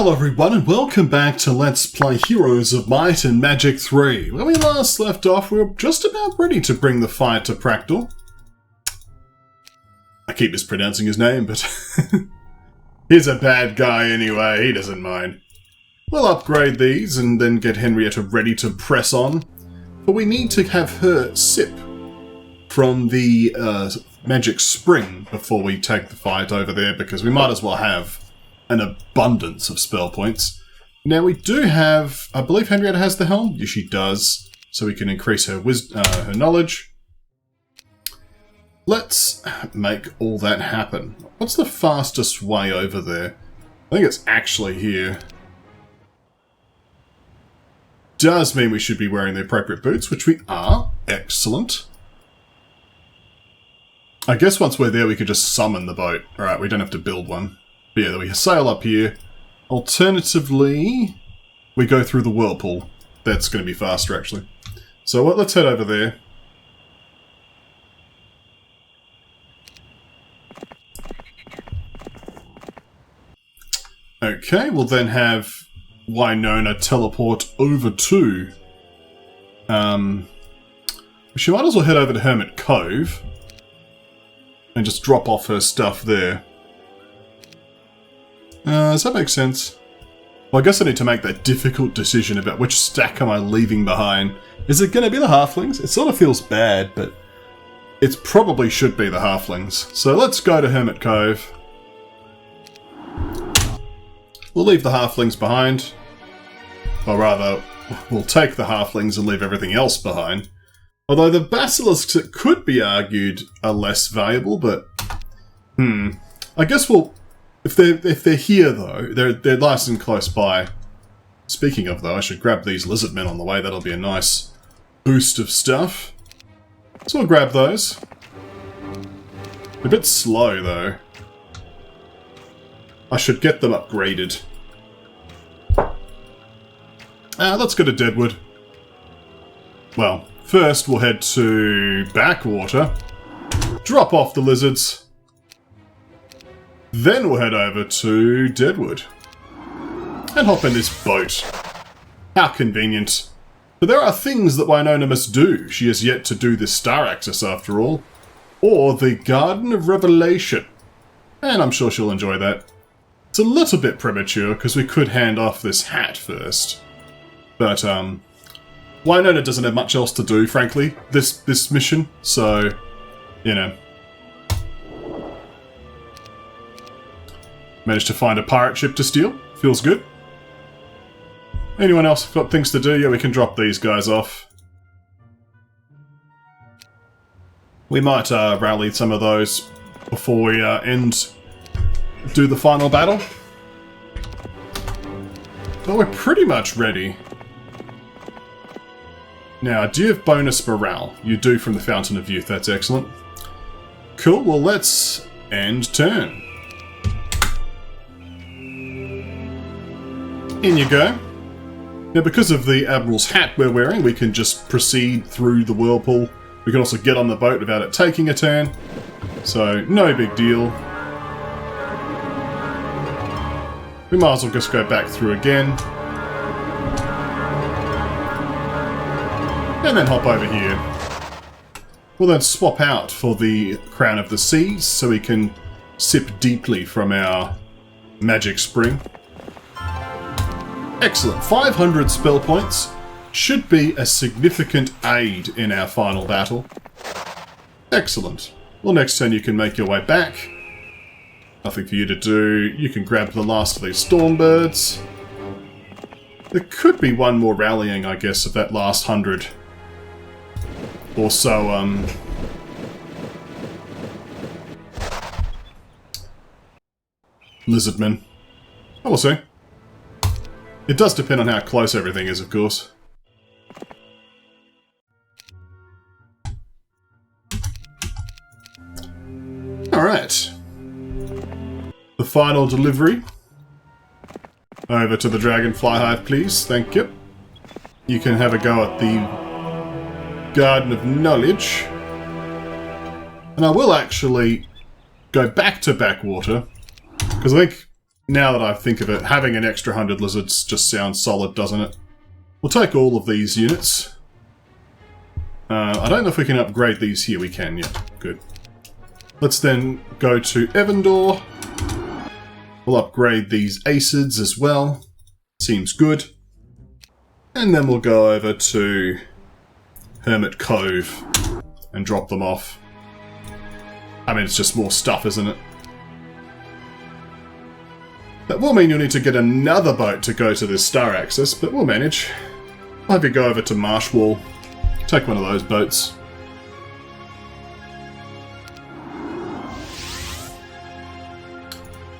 Hello everyone and welcome back to Let's Play Heroes of Might and Magic 3. When we last left off, we were just about ready to bring the fight to Pactal. I keep mispronouncing his name, but he's a bad guy anyway, he doesn't mind. We'll upgrade these and then get Henrietta ready to press on. But we need to have her sip from the magic spring before we take the fight over there, because we might as well have an abundance of spell points. Now we do have, I believe Henrietta has the helm. Yes, she does. So we can increase her her knowledge. Let's make all that happen. What's the fastest way over there? I think it's actually here. Does mean we should be wearing the appropriate boots, which we are. Excellent. I guess once we're there, we could just summon the boat. Alright, we don't have to build one. But yeah, we sail up here. Alternatively, we go through the whirlpool. That's going to be faster, actually. So let's head over there. Okay, we'll then have Winona teleport over to... she might as well head over to Hermit Cove and just drop off her stuff there. Does that make sense? Well, I guess I need to make that difficult decision about which stack am I leaving behind. Is it going to be the halflings? It sort of feels bad, but it probably should be the halflings. So let's go to Hermit Cove. We'll leave the halflings behind. Or rather, we'll take the halflings and leave everything else behind. Although the basilisks, it could be argued, are less valuable, but... I guess we'll... If they're here, though, they're nice and close by. Speaking of, though, I should grab these lizard men on the way. That'll be a nice boost of stuff. So we'll grab those. They're a bit slow, though. I should get them upgraded. Let's go to Deadwood. Well, first we'll head to Backwater. Drop off the lizards. Then we'll head over to Deadwood. And hop in this boat. How convenient. But there are things that Winona must do. She has yet to do the Star Axis after all. Or the Garden of Revelation. And I'm sure she'll enjoy that. It's a little bit premature, because we could hand off this hat first. But, Winona doesn't have much else to do, frankly, this mission. So, you know. Managed to find a pirate ship to steal. Feels good. Anyone else got things to do? Yeah, we can drop these guys off. We might rally some of those before we do the final battle. But we're pretty much ready. Now, do you have bonus morale? You do from the Fountain of Youth. That's excellent. Cool. Well, let's end turn. In you go. Now, because of the Admiral's hat we're wearing, we can just proceed through the whirlpool. We can also get on the boat without it taking a turn. So, no big deal. We might as well just go back through again. And then hop over here. We'll then swap out for the Crown of the Seas, so we can sip deeply from our magic spring. Excellent. 500 spell points should be a significant aid in our final battle. Excellent. Well, next turn you can make your way back. Nothing for you to do. You can grab the last of these Stormbirds. There could be one more rallying, I guess, of that last 100. Or so, Lizardmen. Oh, we'll see. It does depend on how close everything is, of course. Alright. The final delivery. Over to the Dragonfly Hive, please. Thank you. You can have a go at the Garden of Knowledge. And I will actually go back to Backwater, because I think now that I think of it, having an extra 100 lizards just sounds solid, doesn't it? We'll take all of these units. I don't know if we can upgrade these here. We can, yeah. Good. Let's then go to Evandor. We'll upgrade these acids as well. Seems good. And then we'll go over to Hermit Cove and drop them off. I mean, it's just more stuff, isn't it? That will mean you'll need to get another boat to go to this star axis, but we'll manage. I'll have you go over to Marshwall. Take one of those boats.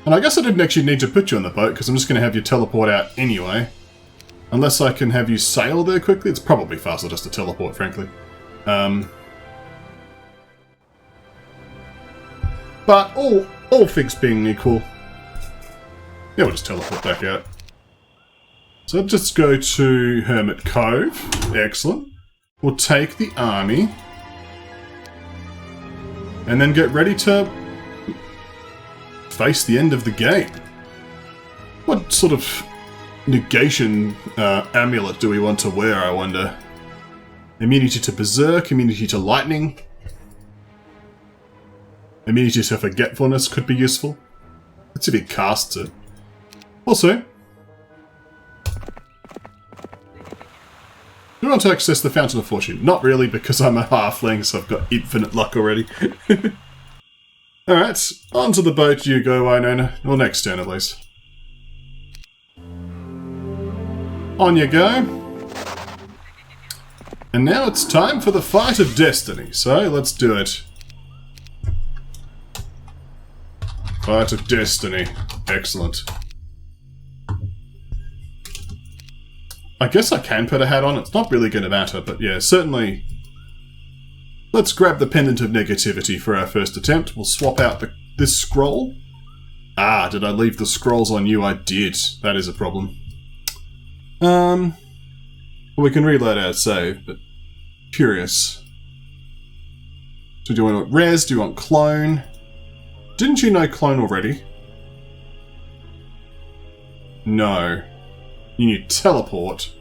And I guess I didn't actually need to put you on the boat, because I'm just going to have you teleport out anyway. Unless I can have you sail there quickly. It's probably faster just to teleport, frankly. But all things being equal, yeah, we'll just teleport back out. So just go to Hermit Cove. Excellent. We'll take the army. And then get ready to face the end of the game. What sort of negation amulet do we want to wear, I wonder? Immunity to Berserk, immunity to Lightning. Immunity to Forgetfulness could be useful. Let's see if he casts it. Also, do you want to access the Fountain of Fortune? Not really, because I'm a halfling, so I've got infinite luck already. Alright, onto the boat you go, Winona. Or next turn, at least. On you go. And now it's time for the Fight of Destiny, so let's do it. Fight of Destiny. Excellent. I guess I can put a hat on. It's not really going to matter, but yeah, certainly. Let's grab the Pendant of Negativity for our first attempt. We'll swap out this scroll. Ah, did I leave the scrolls on you? I did. That is a problem. Well, we can reload our save, but curious. So do you want res? Do you want clone? Didn't you know clone already? No. You need teleport.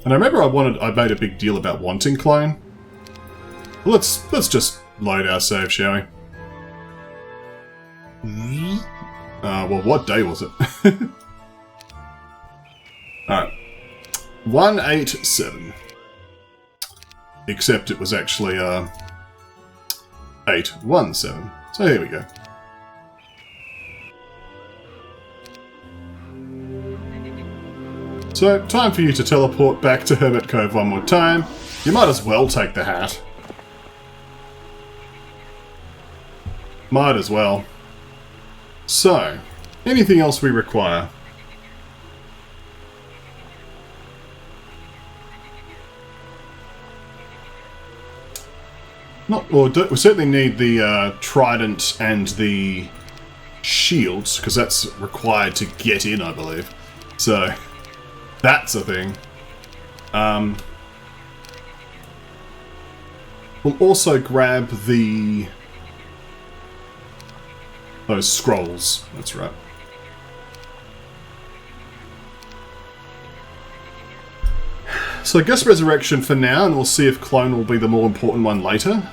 And I remember I made a big deal about wanting clone. Let's just load our save, shall we? Well, what day was it? Alright. 187. Except it was actually 817. So here we go. So, time for you to teleport back to Hermit Cove one more time. You might as well take the hat. Might as well. So, anything else we require? We certainly need the trident and the shields, because that's required to get in, I believe. So, that's a thing. We'll also grab those scrolls. That's right. So I guess Resurrection for now, and we'll see if Clone will be the more important one later.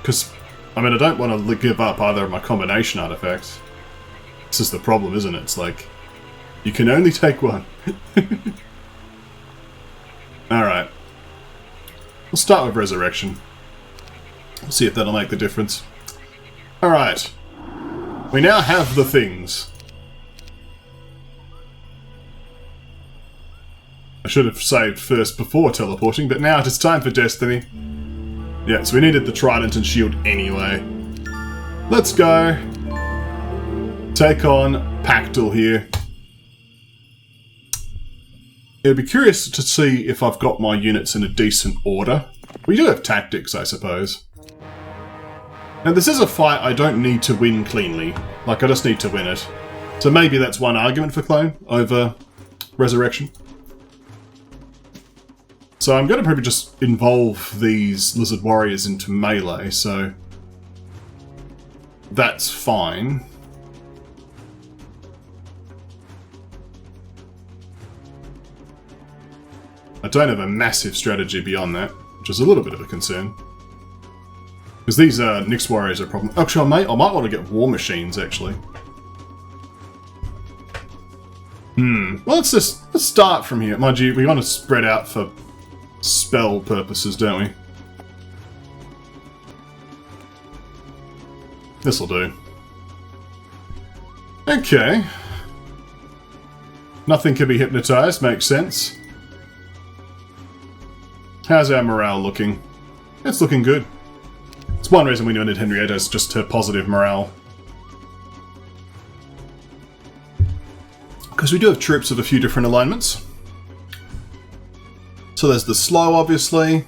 Because, I mean, I don't want to give up either of my combination artifacts. This is the problem, isn't it? It's like, you can only take one. Alright. We'll start with Resurrection. We'll see if that'll make the difference. Alright. We now have the things. I should have saved first before teleporting, but now it is time for Destiny. Yeah, so we needed the Trident and Shield anyway. Let's go. Take on Pactal here. It'd be curious to see if I've got my units in a decent order. We do have tactics, I suppose. Now, this is a fight I don't need to win cleanly. Like, I just need to win it. So maybe that's one argument for Clone over Resurrection. So I'm going to probably just involve these Lizard Warriors into melee, so that's fine. I don't have a massive strategy beyond that, which is a little bit of a concern. Because these Nyx warriors are a problem. Actually, I might want to get war machines, actually. Well, let's start from here. Mind you, we want to spread out for spell purposes, don't we? This'll do. Okay. Nothing can be hypnotized, makes sense. How's our morale looking? It's looking good. It's one reason we wanted Henrietta, is just her positive morale. Because we do have troops of a few different alignments. So there's the slow, obviously.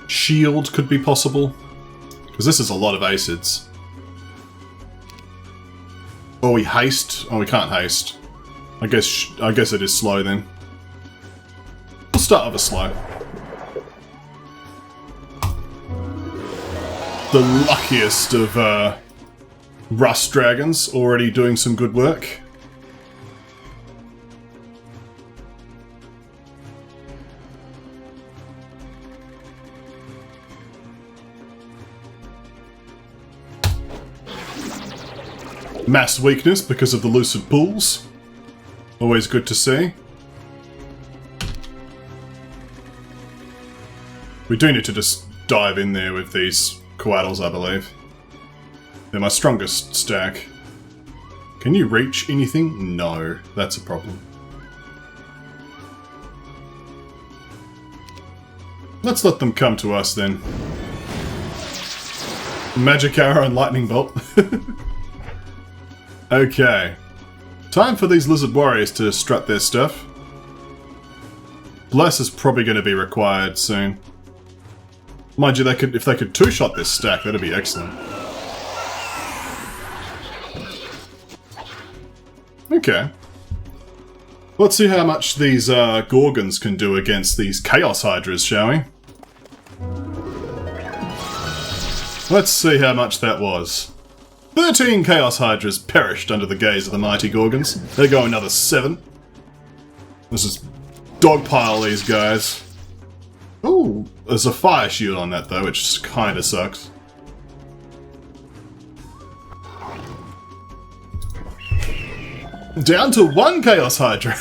Shield could be possible. Because this is a lot of acids. Or we haste. Oh, we can't haste. I guess it is slow then. We'll start with a slow. The luckiest of rust dragons, already doing some good work. Mass weakness because of the lucid pools. Always good to see. We do need to just dive in there with these Couatls, I believe. They're my strongest stack. Can you reach anything? No, that's a problem. Let's let them come to us then. Magic arrow and lightning bolt. Okay. Time for these lizard warriors to strut their stuff. Bless is probably going to be required soon. Mind you, if they could two-shot this stack, that'd be excellent. Okay. Let's see how much these Gorgons can do against these Chaos Hydras, shall we? Let's see how much that was. 13 Chaos Hydras perished under the gaze of the mighty Gorgons. There go another 7. Let's just dogpile these guys. Ooh, there's a fire shield on that though, which kinda sucks. Down to 1 Chaos Hydra.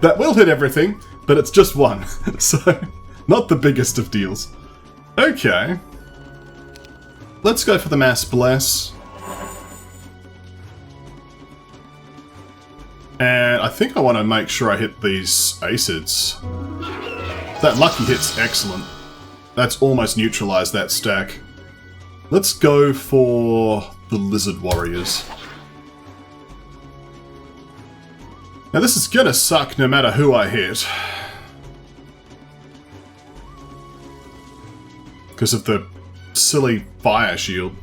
That will hit everything, but it's just 1. So, not the biggest of deals. Okay. Let's go for the Mass Bless. And I think I want to make sure I hit these acids. That lucky hit's excellent. That's almost neutralized that stack. Let's go for the Lizard Warriors. Now this is gonna suck no matter who I hit. Because of the silly fire shield.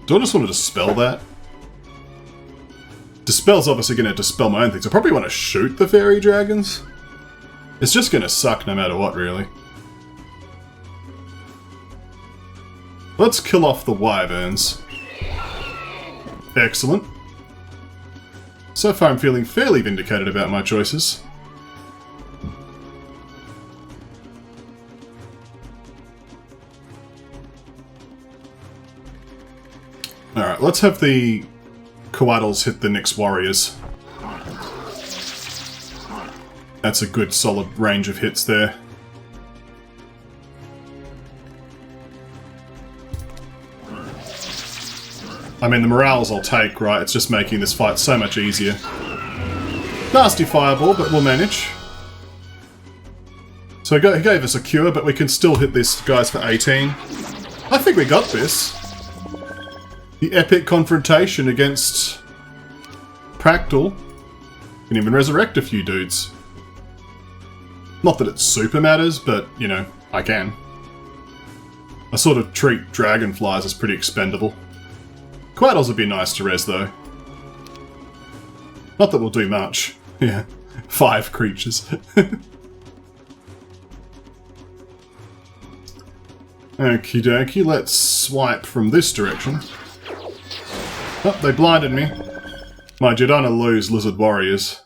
Do I just want to dispel that? Dispel's obviously going to dispel my own things. I probably want to shoot the fairy dragons. It's just going to suck no matter what, really. Let's kill off the wyverns. Excellent. So far I'm feeling fairly vindicated about my choices. Alright, let's have the Couatls hit the Nyx warriors. That's a good solid range of hits there. I mean, the morales I'll take, right? It's just making this fight so much easier. Nasty fireball, but we'll manage. So he gave us a cure, but we can still hit these guys for 18. I think we got this. The epic confrontation against Pactal. Can even resurrect a few dudes. Not that it super matters, but, you know, I can. I sort of treat dragonflies as pretty expendable. Couatls would be nice to res, though. Not that we'll do much. Yeah, 5 creatures. Okie dokie, let's swipe from this direction. Oh, they blinded me. Mind you, don't want to lose Lizard Warriors.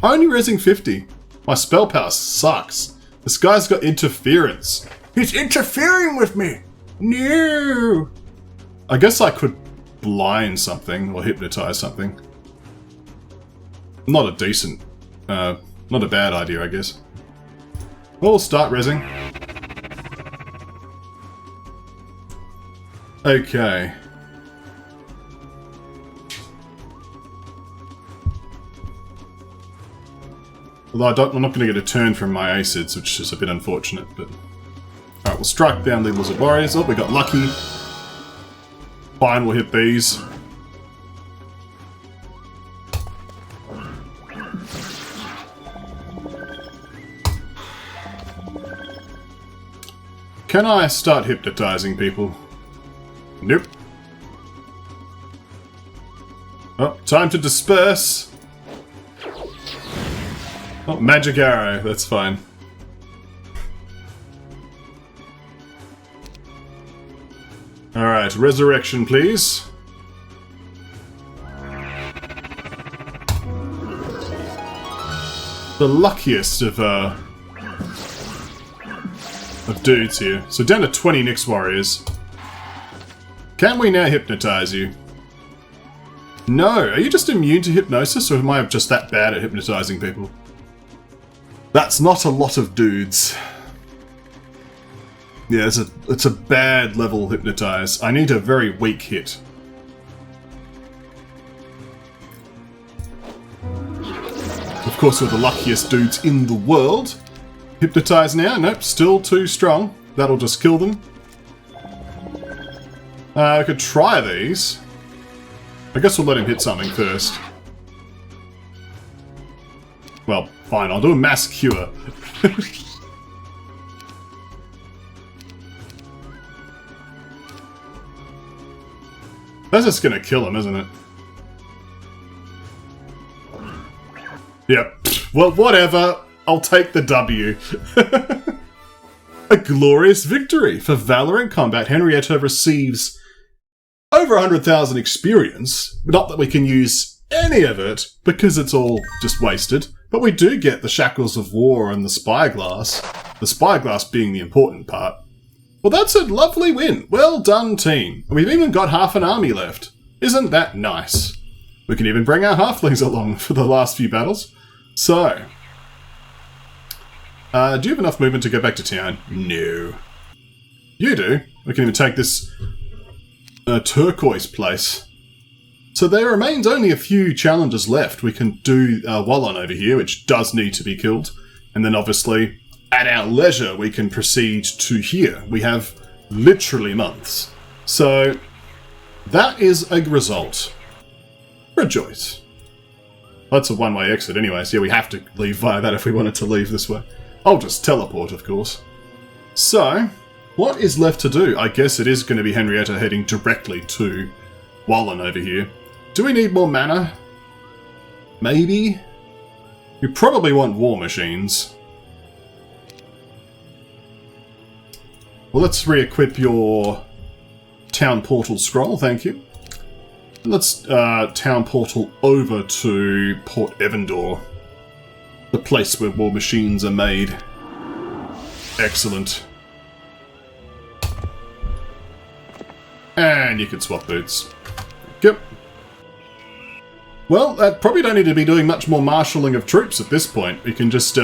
Only resing 50. My spell power sucks. This guy's got interference. He's interfering with me! No! I guess I could blind something or hypnotize something. Not a decent, not a bad idea, I guess. Well, we'll start resing. Okay. Although I'm not going to get a turn from my acids, which is a bit unfortunate, but... Alright, we'll strike down the Lizard Warriors. Oh, we got lucky. Fine, we'll hit these. Can I start hypnotizing people? Nope. Oh, time to disperse. Oh, magic arrow, that's fine. Alright, resurrection, please. The luckiest of dudes here. So down to 20 Nyx Warriors. Can we now hypnotize you? No, are you just immune to hypnosis, or am I just that bad at hypnotizing people? That's not a lot of dudes. Yeah, it's a bad level hypnotize. I need a very weak hit. Of course, we're the luckiest dudes in the world. Hypnotize now? Nope, still too strong. That'll just kill them. I could try these. I guess we'll let him hit something first. Well, fine, I'll do a mass cure. That's just gonna kill him, isn't it? Yep. Well, whatever. I'll take the W. A glorious victory. For valor in combat, Henrietta receives over 100,000 experience. Not that we can use any of it, because it's all just wasted. But we do get the Shackles of War and the Spyglass. The Spyglass being the important part. Well, that's a lovely win. Well done, team. We've even got half an army left. Isn't that nice? We can even bring our halflings along for the last few battles. So, do you have enough movement to go back to town? No. You do. We can even take this turquoise place. So there remains only a few challenges left. We can do Wallon over here, which does need to be killed. And then obviously, at our leisure, we can proceed to here. We have literally months. So, that is a result. Rejoice. That's a one-way exit anyway, so yeah, we have to leave via that if we wanted to leave this way. I'll just teleport, of course. So, what is left to do? I guess it is going to be Henrietta heading directly to Wallon over here. Do we need more mana? Maybe? We probably want war machines. Well, let's re-equip your town portal scroll, thank you. Let's town portal over to Port Evandor, the place where war machines are made. Excellent. And you can swap boots. Yep. Well, probably don't need to be doing much more marshalling of troops at this point. We can just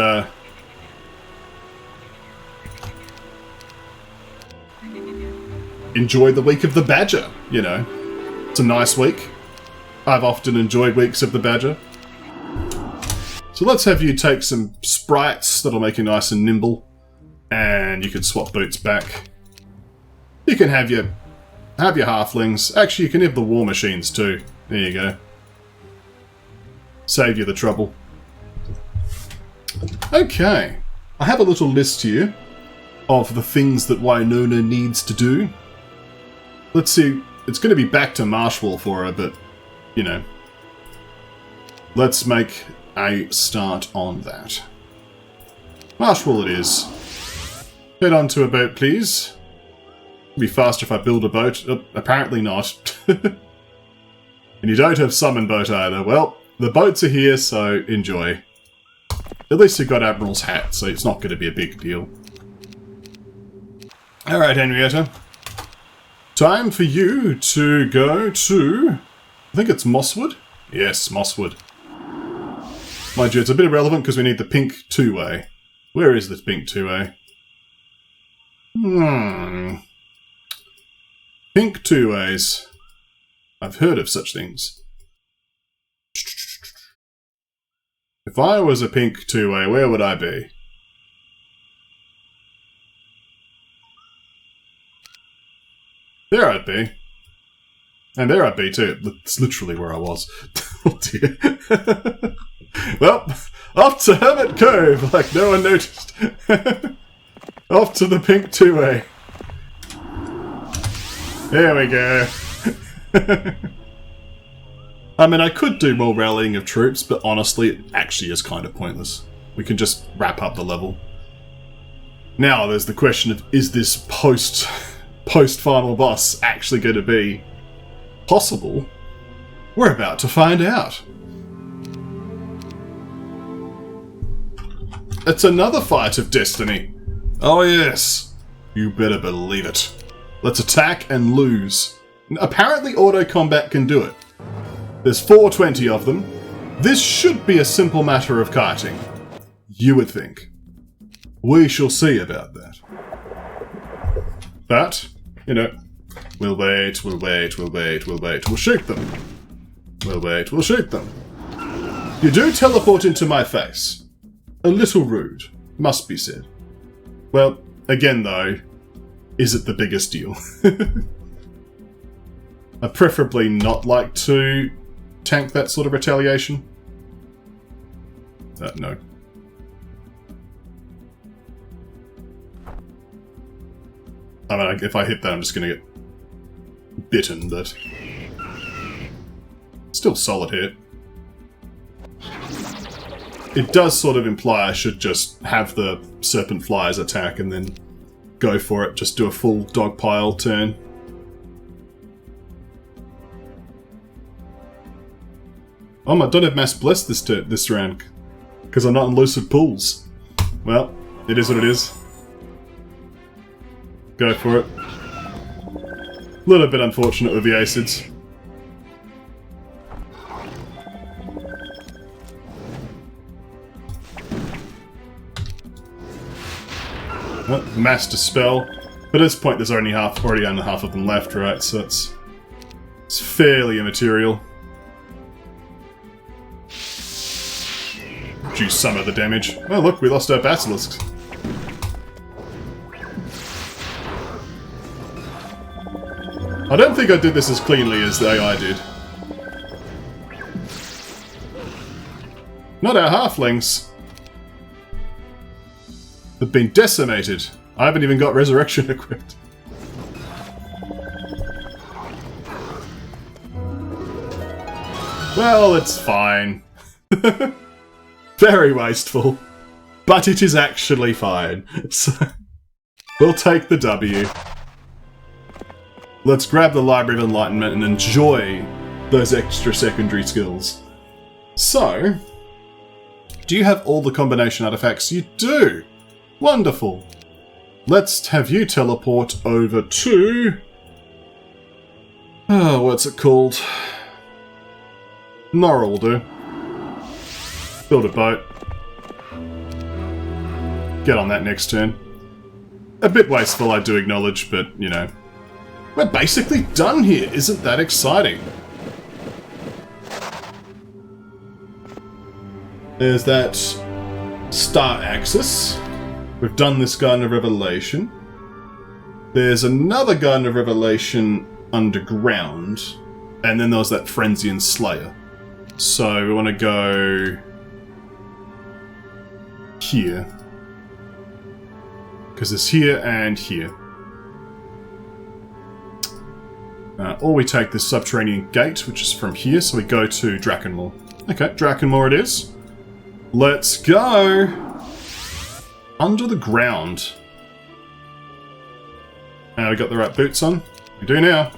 enjoy the week of the Badger, you know. It's a nice week. I've often enjoyed weeks of the Badger. So let's have you take some sprites that'll make you nice and nimble. And you can swap boots back. You can have your halflings. Actually, you can have the war machines too. There you go. Save you the trouble. Okay. I have a little list here of the things that Winona needs to do. Let's see. It's going to be back to Marshwall for her, but, you know. Let's make a start on that. Marshwall it is. Head on to a boat, please. It'd be faster if I build a boat. Apparently not. And you don't have summon boat either. Well, the boats are here, so enjoy. At least you've got Admiral's hat, so it's not going to be a big deal. Alright, Henrietta. Time for you to go to... I think it's Mosswood? Yes, Mosswood. Mind you, it's a bit irrelevant because we need the pink two-way. Where is this pink two-way? Pink two-ways. I've heard of such things. If I was a pink two-way, where would I be? There I'd be. And there I'd be too. That's literally where I was. Oh dear. Well, off to Hermit Cove, like no one noticed. Off to the pink two-way. There we go. I mean, I could do more rallying of troops, but honestly, it actually is kind of pointless. We can just wrap up the level. Now, there's the question of, is this post-final boss actually going to be possible? We're about to find out. It's another fight of destiny. Oh yes. You better believe it. Let's attack and lose. Apparently auto combat can do it. There's 420 of them. This should be a simple matter of kiting. You would think. We shall see about that. But, you know, we'll wait, we'll wait, we'll wait, we'll wait, we'll shoot them. We'll wait, we'll shoot them. You do teleport into my face. A little rude, must be said. Well, again though, is it the biggest deal? I'd preferably not like to tank that sort of retaliation. No. I mean, if I hit that, I'm just going to get bitten, but... Still solid hit. It does sort of imply I should just have the Serpent Flies attack and then go for it, just do a full dogpile turn. Oh, I don't have Mass Bless this round, because I'm not in Lucid Pools. Well, it is what it is. Go for it. A little bit unfortunate with the acids. Well, Mass Dispel. But at this point there's already only half of them left, right? So it's fairly immaterial. Reduce some of the damage. Oh look, we lost our basilisks. I don't think I did this as cleanly as the AI did. Not our halflings. They've been decimated. I haven't even got resurrection equipped. Well, it's fine. Very wasteful. But it is actually fine. So, we'll take the W. Let's grab the Library of Enlightenment and enjoy those extra secondary skills. So, do you have all the combination artifacts? You do! Wonderful. Let's have you teleport over to... Oh, what's it called? Norrell will do. Build a boat. Get on that next turn. A bit wasteful, I do acknowledge, but, you know. We're basically done here. Isn't that exciting? There's that star axis. We've done this Garden of Revelation. There's another Garden of Revelation underground. And then there was that Frenzian Slayer. So we want to go here. Because there's here and here. Or we take this subterranean gate, which is from here, so we go to Drakkenmoor. Okay, Drakkenmoor it is. Let's go! Under the ground. We got the right boots on. We do now.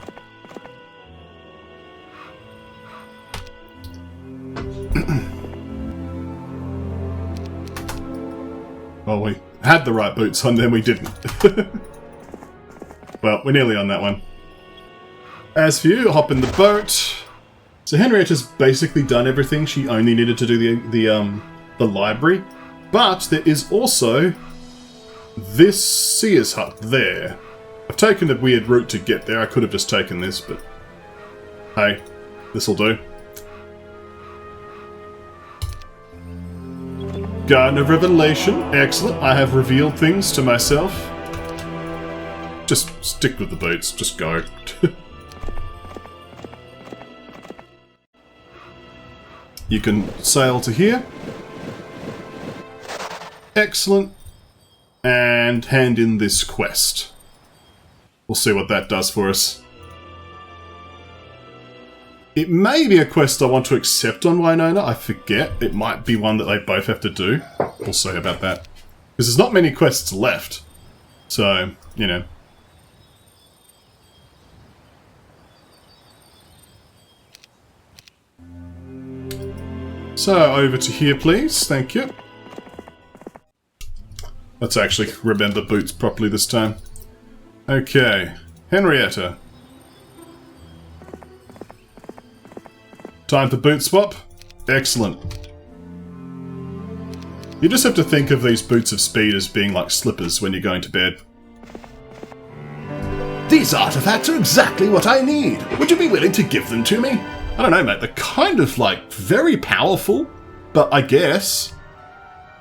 Well, we had the right boots on, then we didn't. Well, we're nearly on that one. As for you, hop in the boat. So Henrietta's basically done everything. She only needed to do the library. But there is also this seer's hut there. I've taken a weird route to get there. I could have just taken this, but hey, this'll do. Garden of Revelation. Excellent. I have revealed things to myself. Just stick with the boots. Just go. You can sail to here. Excellent. And hand in this quest. We'll see what that does for us. It may be a quest I want to accept on Winona. I forget. It might be one that they both have to do. We'll see about that. Because there's not many quests left. So, you know. So, over to here, please. Thank you. Let's actually remember boots properly this time. Okay. Henrietta. Time for boot swap? Excellent. You just have to think of these boots of speed as being like slippers when you're going to bed. These artifacts are exactly what I need. Would you be willing to give them to me? I don't know, mate. They're kind of like very powerful, but I guess.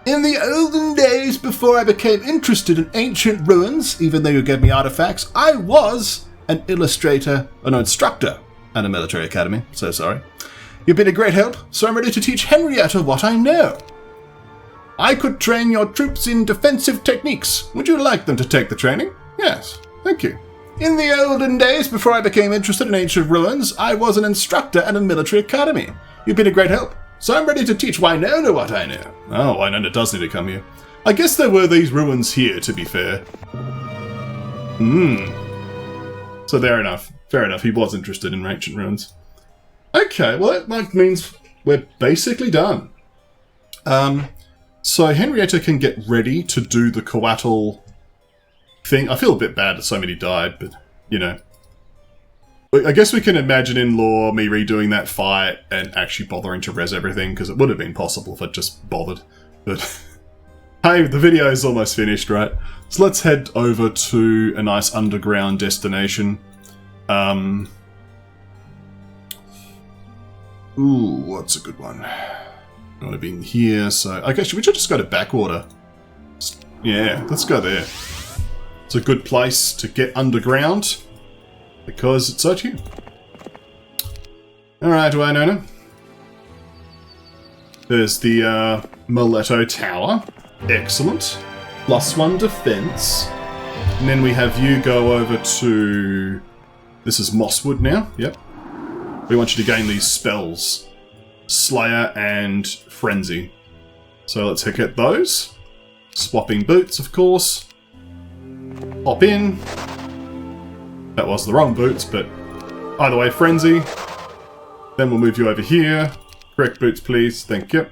In the olden days, before I became interested in ancient ruins, even though you gave me artifacts, I was an illustrator, an instructor at a military academy. So sorry. You've been a great help, so I'm ready to teach Henrietta what I know. I could train your troops in defensive techniques. Would you like them to take the training? Yes, thank you. In the olden days, before I became interested in ancient ruins, I was an instructor at a military academy. You've been a great help, so I'm ready to teach Winona what I know. Oh, Winona does need to come here. I guess there were these ruins here, to be fair. So fair enough. Fair enough, he was interested in ancient ruins. Okay, well that means we're basically done. So Henrietta can get ready to do the Couatl thing. I feel a bit bad that so many died, but, you know. I guess we can imagine in lore me redoing that fight and actually bothering to res everything, because it would have been possible if I'd just bothered. But, hey, the video is almost finished, right? So let's head over to a nice underground destination. Ooh, what's a good one? I want to be in here, so... Okay, should we just go to Backwater? Yeah, let's go there. It's a good place to get underground, because it's out here. Alright, Winona. There's the Mileto Tower. Excellent. +1 defense. And then we have you go over to... This is Mosswood now, yep. We want you to gain these spells. Slayer and Frenzy. So let's get those. Swapping boots, of course. Hop in. That was the wrong boots, but either way, Frenzy. Then we'll move you over here. Correct boots, please. Thank you.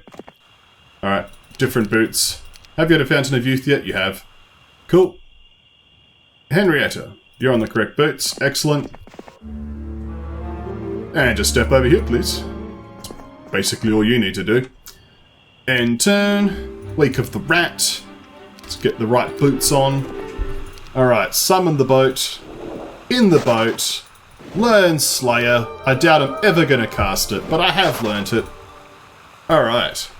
Alright, different boots. Have you had a Fountain of Youth yet? You have. Cool. Henrietta, you're on the correct boots. Excellent. And just step over here, please. Basically all you need to do. End turn. Wake of the Rat. Let's get the right boots on. Alright, summon the boat. In the boat. Learn Slayer. I doubt I'm ever going to cast it, but I have learnt it. Alright.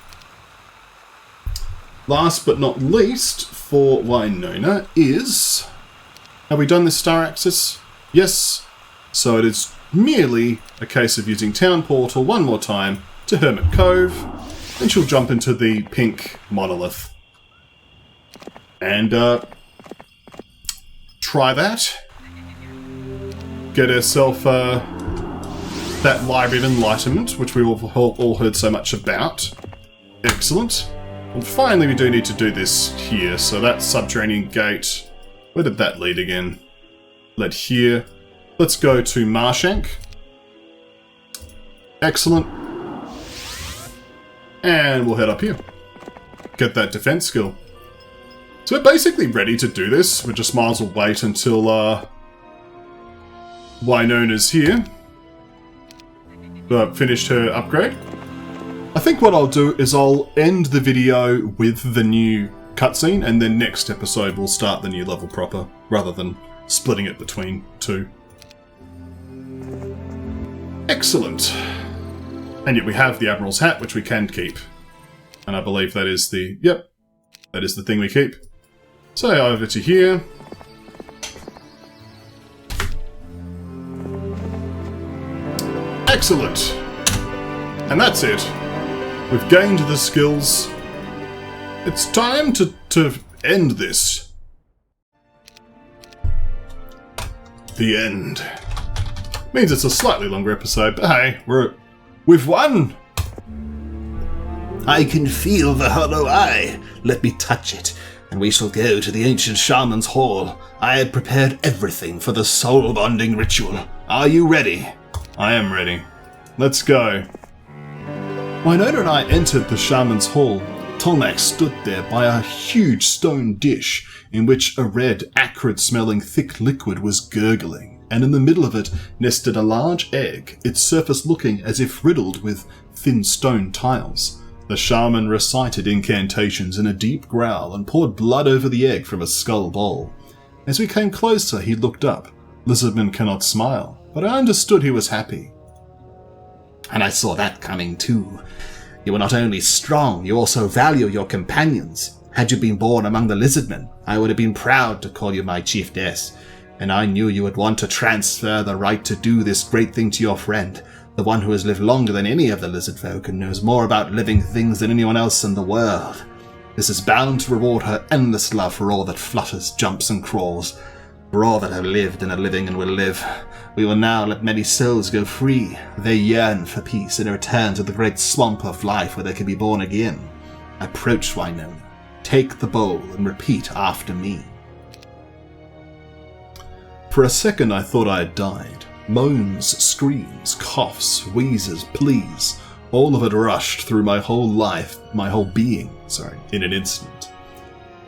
Last but not least for Winona is... Have we done this Star Axis? Yes. So it is merely a case of using Town Portal one more time to Hermit Cove. Then she'll jump into the pink monolith. And try that. Get herself that Library of Enlightenment, which we all heard so much about. Excellent. And finally we do need to do this here. So that subterranean gate, where did that lead again? led here. Let's go to Marshank. Excellent. And we'll head up here. Get that defense skill. So we're basically ready to do this. We just might as well wait until Wynona's here. Finished her upgrade. I think what I'll do is I'll end the video with the new cutscene, and then next episode we'll start the new level proper, rather than splitting it between two. Excellent. And yet we have the Admiral's hat, which we can keep. And I believe that is the... Yep. That is the thing we keep. So over to here. Excellent. And that's it. We've gained the skills. It's time to end this. The end. Means it's a slightly longer episode, but hey, we've won! I can feel the hollow eye. Let me touch it, and we shall go to the ancient shaman's hall. I had prepared everything for the soul-bonding ritual. Are you ready? I am ready. Let's go. Wynona and I entered the shaman's hall. Tolmac stood there by a huge stone dish in which a red, acrid-smelling thick liquid was gurgling, and in the middle of it nested a large egg, its surface looking as if riddled with thin stone tiles. The shaman recited incantations in a deep growl and poured blood over the egg from a skull bowl. As we came closer, he looked up. Lizardmen cannot smile, but I understood he was happy. And I saw that coming too. You are not only strong, you also value your companions. Had you been born among the lizardmen, I would have been proud to call you my chiefess, and I knew you would want to transfer the right to do this great thing to your friend, the one who has lived longer than any of the lizard folk and knows more about living things than anyone else in the world. This is bound to reward her endless love for all that flutters, jumps and crawls, for all that have lived and are living and will live. We will now let many souls go free. They yearn for peace and return to the great swamp of life where they can be born again. Approach Wynona. Take the bowl and repeat after me. For a second I thought I had died. Moans, screams, coughs, wheezes, pleas, all of it rushed through my whole life, my whole being, in an instant.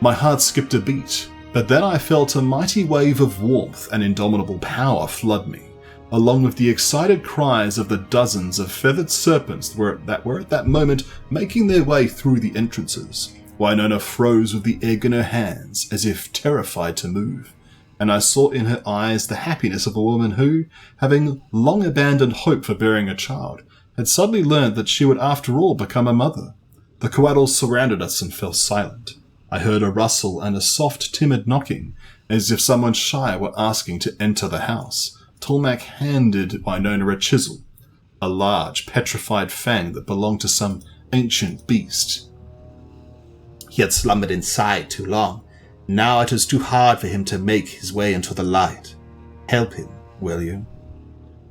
My heart skipped a beat, but then I felt a mighty wave of warmth and indomitable power flood me, along with the excited cries of the dozens of feathered serpents that were at that moment making their way through the entrances. Wynona froze with the egg in her hands, as if terrified to move, and I saw in her eyes the happiness of a woman who, having long abandoned hope for bearing a child, had suddenly learned that she would after all become a mother. The Couatls surrounded us and fell silent. I heard a rustle and a soft, timid knocking, as if someone shy were asking to enter the house. Tolmac handed Wynona a chisel, a large, petrified fang that belonged to some ancient beast. He had slumbered inside too long. Now it was too hard for him to make his way into the light. Help him, will you?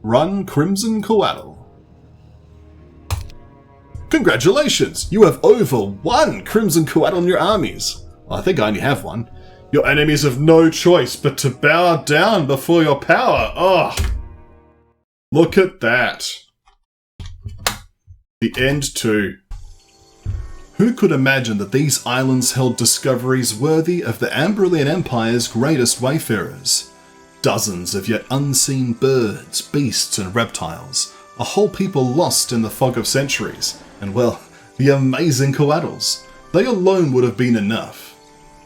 Run, Crimson Couatl. Congratulations! You have over 1 Crimson Couatl in your armies. Well, I think I only have 1. Your enemies have no choice but to bow down before your power. Oh! Look at that. The end too. Who could imagine that these islands held discoveries worthy of the Amberyllian Empire's greatest wayfarers? Dozens of yet unseen birds, beasts and reptiles. A whole people lost in the fog of centuries. And well, the amazing Couatls. They alone would have been enough.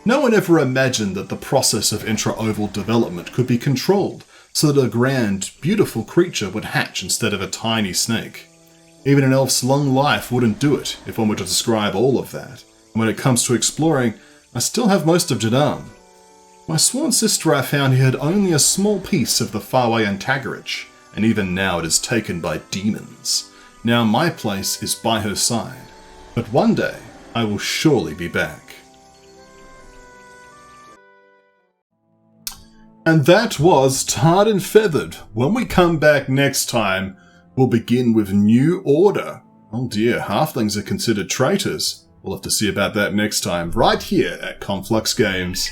No one ever imagined that the process of intra-oval development could be controlled so that a grand, beautiful creature would hatch instead of a tiny snake. Even an elf's long life wouldn't do it if one were to describe all of that. And when it comes to exploring, I still have most of Jadam. My sworn sister I found here had only a small piece of the faraway Antagarich, and even now it is taken by demons. Now my place is by her side, but one day I will surely be back. And that was Tarred and Feathered. When we come back next time, we'll begin with New Order. Oh dear, halflings are considered traitors. We'll have to see about that next time, right here at KonfluxGames.